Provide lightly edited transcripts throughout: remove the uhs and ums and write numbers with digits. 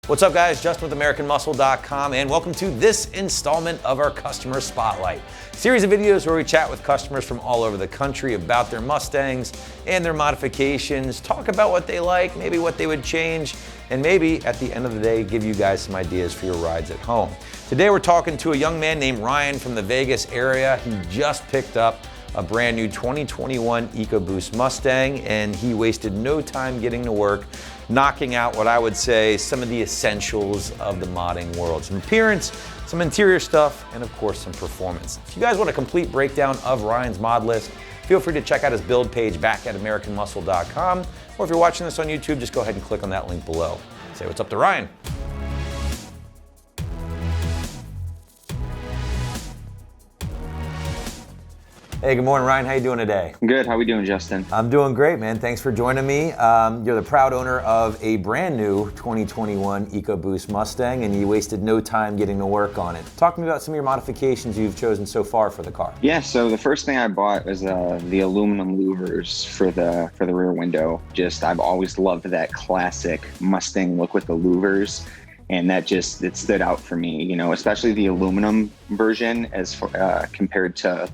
What's up, guys? Justin with AmericanMuscle.com, and welcome to this installment of our Customer Spotlight, series of videos where we chat with customers from all over the country about their Mustangs and their modifications, talk about what they like, maybe what they would change, and maybe at the end of the day, give you guys some ideas for your rides at home. Today, we're talking to a young man named Ryan from the Vegas area. He just picked up a brand new 2021 EcoBoost Mustang, and he wasted no time getting to work, knocking out what I would say some of the essentials of the modding world. Some appearance, some interior stuff, and of course some performance. If you guys want a complete breakdown of Ryan's mod list, feel free to check out his build page back at AmericanMuscle.com, or if you're watching this on YouTube, just go ahead and click on that link below. Say what's up to Ryan. Hey, good morning, Ryan. How you doing today? Good. How we doing, Justin? I'm doing great, man. Thanks for joining me. You're the proud owner of a brand new 2021 EcoBoost Mustang, and you wasted no time getting to work on it. Talk to me about some of your modifications you've chosen so far for the car. Yeah. So the first thing I bought was the aluminum louvers for the rear window. I've always loved that classic Mustang look with the louvers. And that it stood out for me, especially the aluminum version as compared to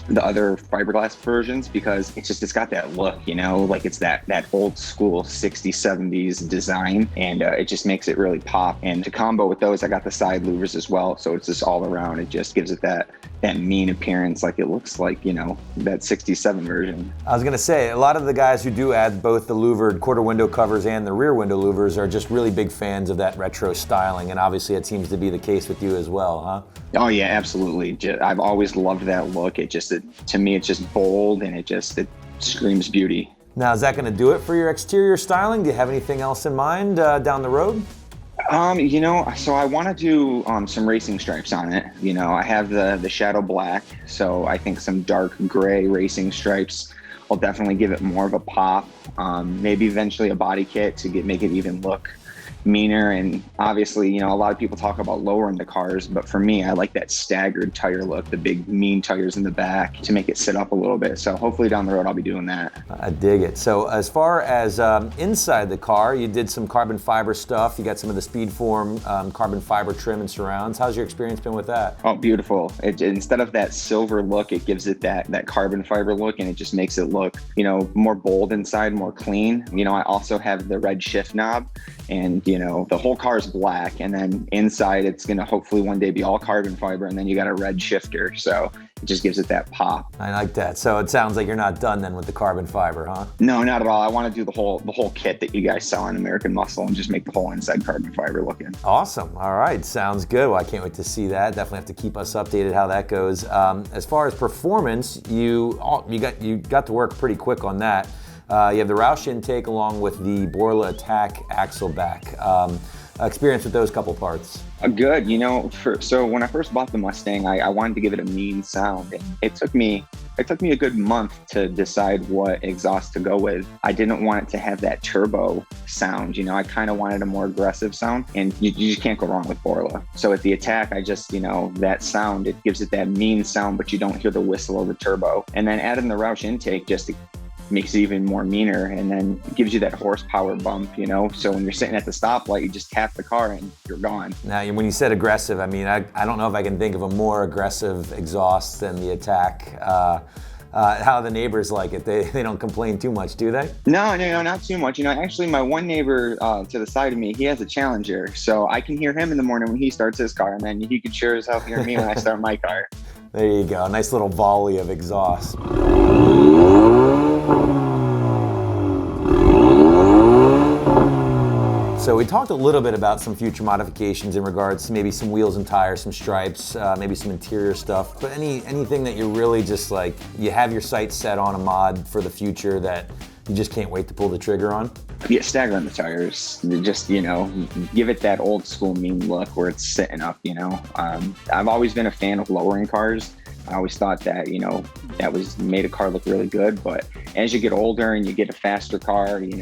the other fiberglass versions, because it's got that look, like it's that old school 60s, 70s design, and it just makes it really pop. And to combo with those, I got the side louvers as well, so it's just all around. It just gives it that mean appearance, like it looks like, that 67 version. I was gonna say, a lot of the guys who do add both the louvered quarter window covers and the rear window louvers are just really big fans of that retro styling, and obviously it seems to be the case with you as well, huh? Oh yeah, absolutely. I've always loved that look. To me, it's just bold, and it screams beauty. Now, is that going to do it for your exterior styling? Do you have anything else in mind down the road? So I want to do some racing stripes on it. I have the Shadow Black, so I think some dark gray racing stripes will definitely give it more of a pop. Maybe eventually a body kit to make it even look meaner. And obviously, a lot of people talk about lowering the cars, but for me, I like that staggered tire look, the big mean tires in the back to make it sit up a little bit. So hopefully down the road, I'll be doing that. I dig it. So as far as inside the car, you did some carbon fiber stuff. You got some of the Speedform carbon fiber trim and surrounds. How's your experience been with that? Oh, beautiful. Instead of that silver look, it gives it that carbon fiber look, and it just makes it look, more bold inside, more clean. I also have the red shift knob, and the whole car is black, and then inside it's going to hopefully one day be all carbon fiber, and then you got a red shifter, so it just gives it that pop. I like that. So it sounds like you're not done then with the carbon fiber, huh? No, not at all. I want to do the whole kit that you guys sell on American Muscle and just make the whole inside carbon fiber looking. Awesome. All right. Sounds good. Well, I can't wait to see that. Definitely have to keep us updated how that goes. As far as performance, you got to work pretty quick on that. You have the Roush intake along with the Borla Attack axle back. Experience with those couple parts? Good. So when I first bought the Mustang, I wanted to give it a mean sound. And it took me a good month to decide what exhaust to go with. I didn't want it to have that turbo sound. I kind of wanted a more aggressive sound, and you just can't go wrong with Borla. So at the Attack, I just, that sound, it gives it that mean sound, but you don't hear the whistle of the turbo. And then adding the Roush intake just makes it even more meaner, and then gives you that horsepower bump, so when you're sitting at the stoplight, you just tap the car and you're gone. Now, when you said aggressive, I don't know if I can think of a more aggressive exhaust than the Attack. How the neighbors like it? They don't complain too much, do they? No, not too much. Actually, my one neighbor to the side of me, he has a Challenger, so I can hear him in the morning when he starts his car, and then he can sure as hell hear me when I start my car. There you go. A nice little volley of exhaust. So we talked a little bit about some future modifications in regards to maybe some wheels and tires, some stripes, maybe some interior stuff, but anything that you're really just like, you have your sights set on a mod for the future that you just can't wait to pull the trigger on? Yeah, staggering the tires. Just, give it that old school mean look where it's sitting up, I've always been a fan of lowering cars. I always thought that, that made a car look really good. But as you get older and you get a faster car, you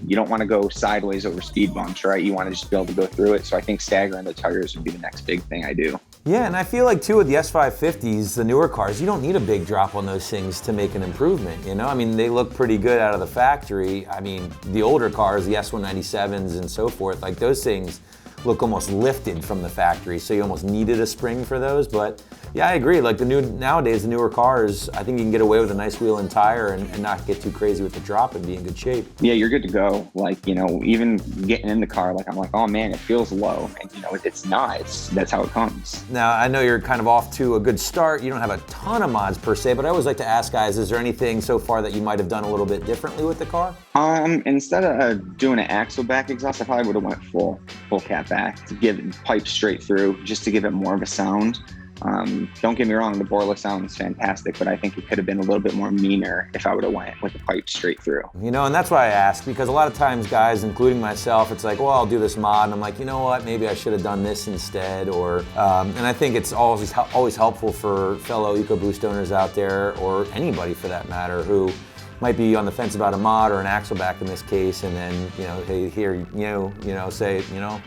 don't want to go sideways over speed bumps, right? You want to just be able to go through it. So I think staggering the tires would be the next big thing I do. Yeah, and I feel like too with the S550s, the newer cars, you don't need a big drop on those things to make an improvement, you know? I mean, they look pretty good out of the factory. I mean, the older cars, the S197s and so forth, like those things look almost lifted from the factory, so you almost needed a spring for those. But yeah, I agree. Like nowadays, the newer cars, I think you can get away with a nice wheel and tire and not get too crazy with the drop and be in good shape. Yeah, you're good to go. Like, you know, even getting in the car, like I'm like, oh man, it feels low. And you know, it's not. That's how it comes. Now, I know you're kind of off to a good start. You don't have a ton of mods per se, but I always like to ask guys, is there anything so far that you might have done a little bit differently with the car? Instead of doing an axle back exhaust, I probably would have went full cat back to give it pipe straight through, just to give it more of a sound. Don't get me wrong, the Borla sounds fantastic, but I think it could have been a little bit more meaner if I would have went with the pipe straight through. You know, and that's why I ask, because a lot of times guys, including myself, it's like, well, I'll do this mod, and I'm like, you know what, maybe I should have done this instead, or, and I think it's always helpful for fellow EcoBoost owners out there, or anybody for that matter, who might be on the fence about a mod or an axle back in this case, and then, you know, they hear say, you know,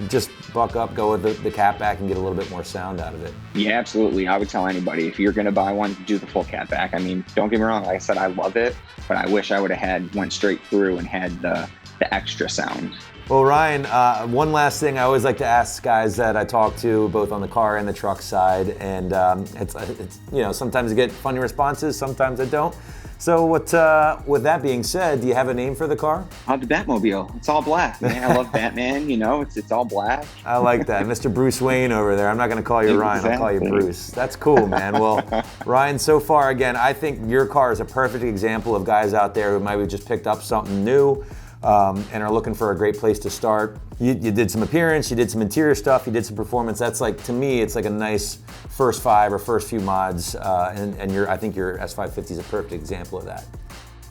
just buck up, go with the cat back and get a little bit more sound out of it. Yeah, absolutely. I would tell anybody, if you're going to buy one, do the full cat back. I mean, don't get me wrong. Like I said, I love it, but I wish I would have went straight through and had the extra sound. Well, Ryan, one last thing I always like to ask guys that I talk to, both on the car and the truck side, and it's you know, sometimes I get funny responses, sometimes I don't. So with that being said, do you have a name for the car? The Batmobile. It's all black, man. I love Batman, you know, it's all black. I like that. Mr. Bruce Wayne over there. I'm not going to call you Ryan, I'll call you Bruce. That's cool, man. Well, Ryan, so far, again, I think your car is a perfect example of guys out there who might have just picked up something new and are looking for a great place to start. You did some appearance, you did some interior stuff, you did some performance. That's like, to me, it's like a nice first 5 or first few mods, and I think your S550 is a perfect example of that.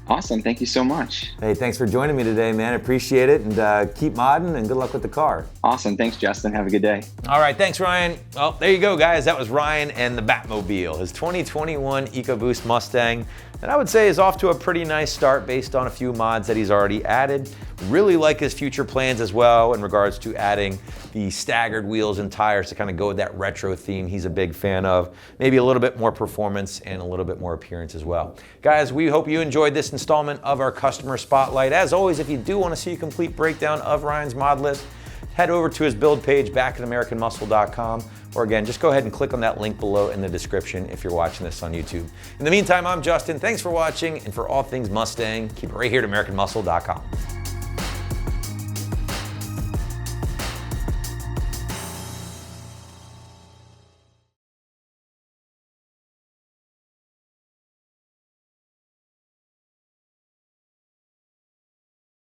Awesome, thank you so much. Hey, thanks for joining me today, man. I appreciate it, and keep modding, and good luck with the car. Awesome, thanks Justin, have a good day. All right, thanks Ryan. Well, there you go guys, that was Ryan and the Batmobile, his 2021 EcoBoost Mustang, that I would say is off to a pretty nice start based on a few mods that he's already added. Really like his future plans as well in regards to adding the staggered wheels and tires to kind of go with that retro theme he's a big fan of. Maybe a little bit more performance and a little bit more appearance as well. Guys, we hope you enjoyed this installment of our Customer Spotlight. As always, if you do want to see a complete breakdown of Ryan's mod list, head over to his build page back at AmericanMuscle.com, or again, just go ahead and click on that link below in the description if you're watching this on YouTube. In the meantime, I'm Justin. Thanks for watching, and for all things Mustang, keep it right here at AmericanMuscle.com.